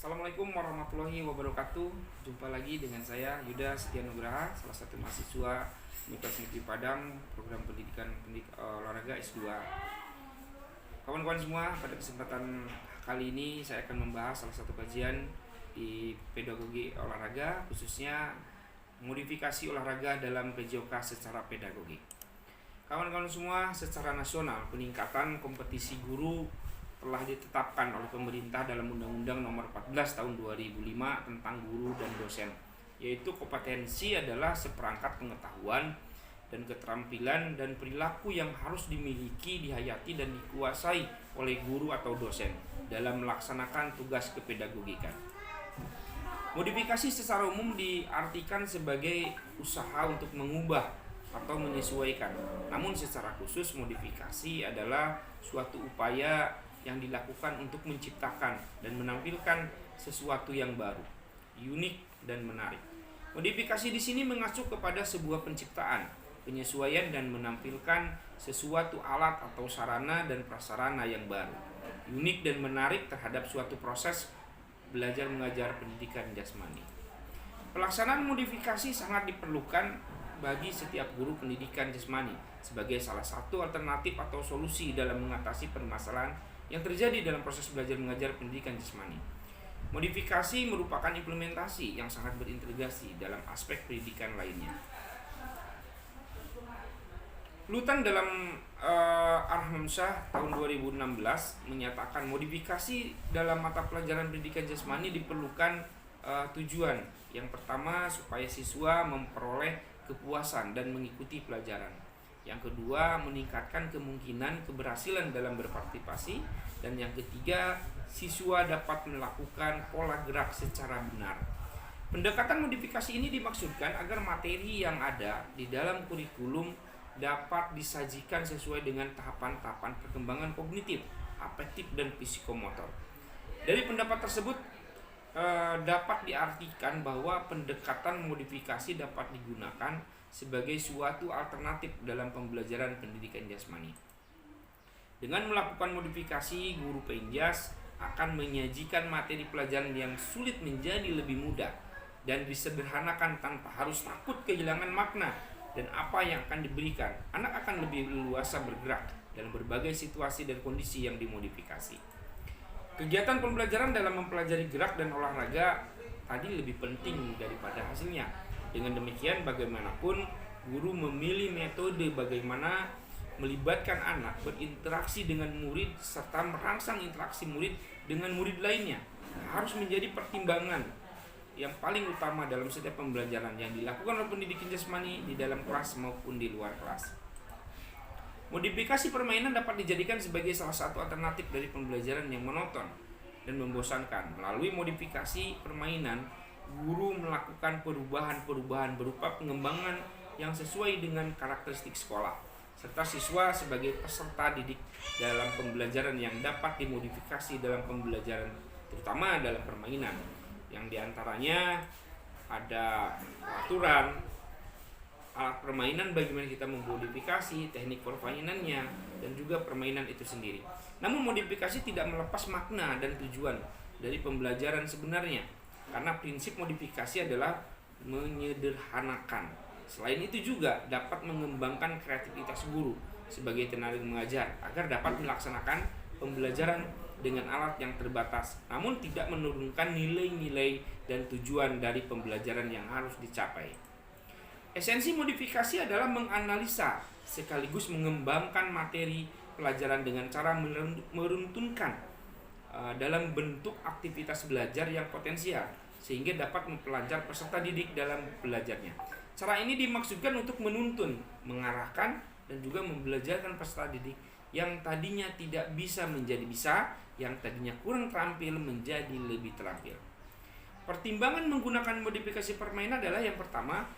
Assalamualaikum warahmatullahi wabarakatuh. Jumpa lagi dengan saya Yuda Setia Nugraha, salah satu mahasiswa Universitas Negeri Padang, program pendidikan olahraga S2. Kawan-kawan semua, pada kesempatan kali ini saya akan membahas salah satu kajian di pedagogi olahraga, khususnya modifikasi olahraga dalam PJOK secara pedagogik. Kawan-kawan semua, secara nasional peningkatan kompetisi guru telah ditetapkan oleh pemerintah dalam Undang-Undang Nomor 14 Tahun 2005 tentang guru dan dosen, yaitu kompetensi adalah seperangkat pengetahuan dan keterampilan dan perilaku yang harus dimiliki, dihayati dan dikuasai oleh guru atau dosen dalam melaksanakan tugas kepedagogikan. Modifikasi secara umum diartikan sebagai usaha untuk mengubah atau menyesuaikan. Namun secara khusus modifikasi adalah suatu upaya yang dilakukan untuk menciptakan dan menampilkan sesuatu yang baru, unik dan menarik. Modifikasi di sini mengacu kepada sebuah penciptaan, penyesuaian dan menampilkan sesuatu alat atau sarana dan prasarana yang baru, unik dan menarik terhadap suatu proses belajar mengajar pendidikan jasmani. Pelaksanaan modifikasi sangat diperlukan bagi setiap guru pendidikan jasmani sebagai salah satu alternatif atau solusi dalam mengatasi permasalahan yang terjadi dalam proses belajar mengajar pendidikan jasmani. Modifikasi merupakan implementasi yang sangat berintegrasi dalam aspek pendidikan lainnya. Lutan dalam Al-Hamsah tahun 2016 menyatakan modifikasi dalam mata pelajaran pendidikan jasmani diperlukan tujuan. Yang pertama, supaya siswa memperoleh kepuasan dan mengikuti pelajaran. Yang kedua, meningkatkan kemungkinan keberhasilan dalam berpartisipasi. Dan yang ketiga, siswa dapat melakukan pola gerak secara benar. Pendekatan modifikasi ini dimaksudkan agar materi yang ada di dalam kurikulum dapat disajikan sesuai dengan tahapan-tahapan perkembangan kognitif, afektif, dan psikomotor. Dari pendapat tersebut dapat diartikan bahwa pendekatan modifikasi dapat digunakan sebagai suatu alternatif dalam pembelajaran pendidikan jasmani. Dengan melakukan modifikasi, guru penjas akan menyajikan materi pelajaran yang sulit menjadi lebih mudah dan disederhanakan tanpa harus takut kehilangan makna dan apa yang akan diberikan. Anak akan lebih leluasa bergerak dalam berbagai situasi dan kondisi yang dimodifikasi. Kegiatan pembelajaran dalam mempelajari gerak dan olahraga tadi lebih penting daripada hasilnya. Dengan demikian, bagaimanapun guru memilih metode bagaimana melibatkan anak berinteraksi dengan murid serta merangsang interaksi murid dengan murid lainnya harus menjadi pertimbangan yang paling utama dalam setiap pembelajaran yang dilakukan oleh pendidikan jasmani di dalam kelas maupun di luar kelas. Modifikasi permainan dapat dijadikan sebagai salah satu alternatif dari pembelajaran yang monoton dan membosankan. Melalui modifikasi permainan, guru melakukan perubahan-perubahan berupa pengembangan yang sesuai dengan karakteristik sekolah, serta siswa sebagai peserta didik dalam pembelajaran yang dapat dimodifikasi dalam pembelajaran, terutama dalam permainan, yang diantaranya ada aturan, alat permainan, bagaimana kita memodifikasi, teknik permainannya, dan juga permainan itu sendiri. Namun modifikasi tidak melepas makna dan tujuan dari pembelajaran sebenarnya, karena prinsip modifikasi adalah menyederhanakan. Selain itu juga dapat mengembangkan kreativitas guru sebagai tenaga mengajar agar dapat melaksanakan pembelajaran dengan alat yang terbatas, namun tidak menurunkan nilai-nilai dan tujuan dari pembelajaran yang harus dicapai. Esensi modifikasi adalah menganalisa sekaligus mengembangkan materi pelajaran dengan cara meruntunkan dalam bentuk aktivitas belajar yang potensial sehingga dapat mempelajar peserta didik dalam belajarnya. Cara ini dimaksudkan untuk menuntun, mengarahkan, dan juga membelajarkan peserta didik yang tadinya tidak bisa menjadi bisa, yang tadinya kurang terampil menjadi lebih terampil. Pertimbangan menggunakan modifikasi permainan adalah yang pertama,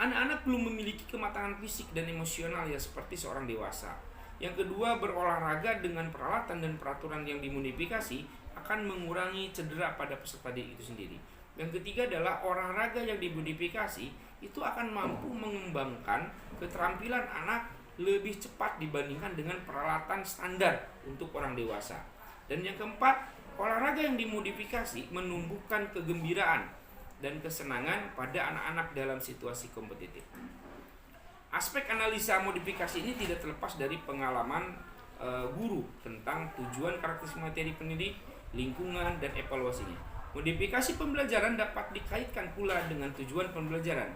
anak-anak belum memiliki kematangan fisik dan emosional yang seperti seorang dewasa. Yang kedua, berolahraga dengan peralatan dan peraturan yang dimodifikasi akan mengurangi cedera pada peserta didik itu sendiri. Yang ketiga adalah olahraga yang dimodifikasi itu akan mampu mengembangkan keterampilan anak lebih cepat dibandingkan dengan peralatan standar untuk orang dewasa. Dan yang keempat, Olahraga yang dimodifikasi menumbuhkan kegembiraan dan kesenangan pada anak-anak dalam situasi kompetitif. Aspek analisa modifikasi ini tidak terlepas dari pengalaman guru tentang tujuan karakteristik materi pendidik, lingkungan, dan evaluasinya. Modifikasi pembelajaran dapat dikaitkan pula dengan tujuan pembelajaran,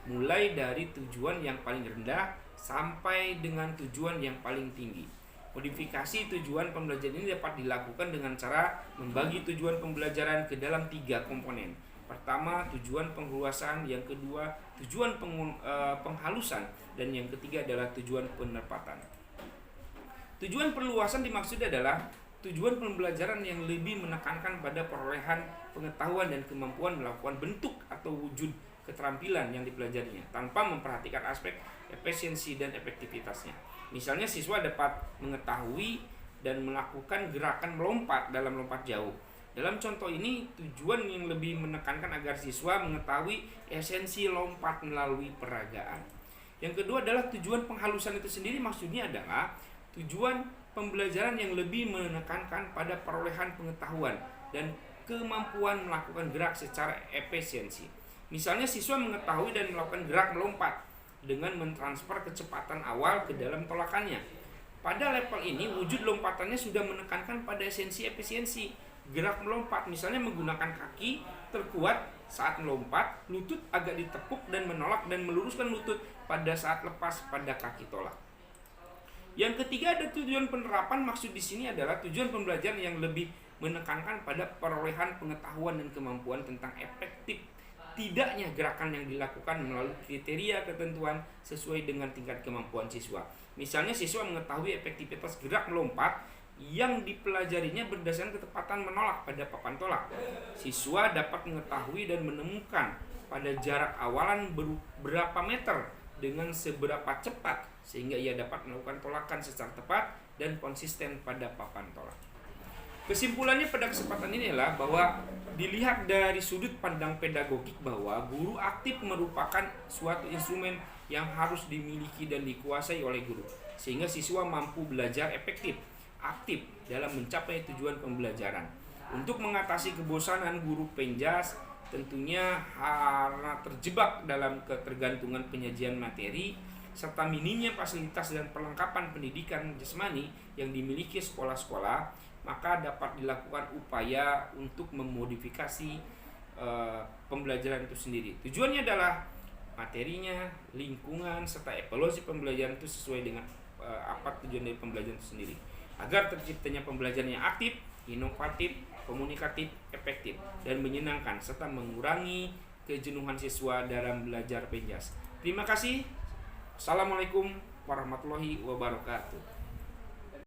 mulai dari tujuan yang paling rendah sampai dengan tujuan yang paling tinggi. Modifikasi tujuan pembelajaran ini dapat dilakukan dengan cara membagi tujuan pembelajaran ke dalam 3 komponen. Pertama, tujuan pengeluasan, yang kedua, tujuan penghalusan, dan yang ketiga adalah tujuan penempatan. Tujuan perluasan dimaksud adalah tujuan pembelajaran yang lebih menekankan pada perolehan pengetahuan dan kemampuan melakukan bentuk atau wujud keterampilan yang dipelajarinya tanpa memperhatikan aspek efisiensi dan efektivitasnya. Misalnya siswa dapat mengetahui dan melakukan gerakan melompat dalam lompat jauh. Dalam contoh ini, tujuan yang lebih menekankan agar siswa mengetahui esensi lompat melalui peragaan. Yang kedua adalah tujuan penghalusan itu sendiri, maksudnya adalah tujuan pembelajaran yang lebih menekankan pada perolehan pengetahuan dan kemampuan melakukan gerak secara efisiensi. Misalnya siswa mengetahui dan melakukan gerak melompat dengan mentransfer kecepatan awal ke dalam tolakannya. Pada level ini, wujud lompatannya sudah menekankan pada esensi efisiensi. Gerak melompat, misalnya menggunakan kaki terkuat saat melompat, lutut agak ditepuk dan menolak dan meluruskan lutut pada saat lepas pada kaki tolak. Yang ketiga ada tujuan penerapan, maksud di sini adalah tujuan pembelajaran yang lebih menekankan pada perolehan pengetahuan dan kemampuan tentang efektif tidaknya gerakan yang dilakukan melalui kriteria ketentuan sesuai dengan tingkat kemampuan siswa. Misalnya siswa mengetahui efektivitas gerak melompat yang dipelajarinya berdasarkan ketepatan menolak pada papan tolak. Siswa dapat mengetahui dan menemukan pada jarak awalan berapa meter dengan seberapa cepat sehingga ia dapat melakukan tolakan secara tepat dan konsisten pada papan tolak. Kesimpulannya pada kesempatan ini adalah bahwa dilihat dari sudut pandang pedagogik bahwa guru aktif merupakan suatu instrumen yang harus dimiliki dan dikuasai oleh guru sehingga siswa mampu belajar efektif, aktif dalam mencapai tujuan pembelajaran. Untuk mengatasi kebosanan guru penjas tentunya karena terjebak dalam ketergantungan penyajian materi serta minimnya fasilitas dan perlengkapan pendidikan jasmani yang dimiliki sekolah-sekolah, maka dapat dilakukan upaya untuk memodifikasi pembelajaran itu sendiri. Tujuannya adalah materinya, lingkungan, serta evaluasi pembelajaran itu sesuai dengan apa tujuan dari pembelajaran itu sendiri, agar terciptanya pembelajaran yang aktif, inovatif, komunikatif, efektif, dan menyenangkan, serta mengurangi kejenuhan siswa dalam belajar penjas. Terima kasih. Assalamualaikum warahmatullahi wabarakatuh.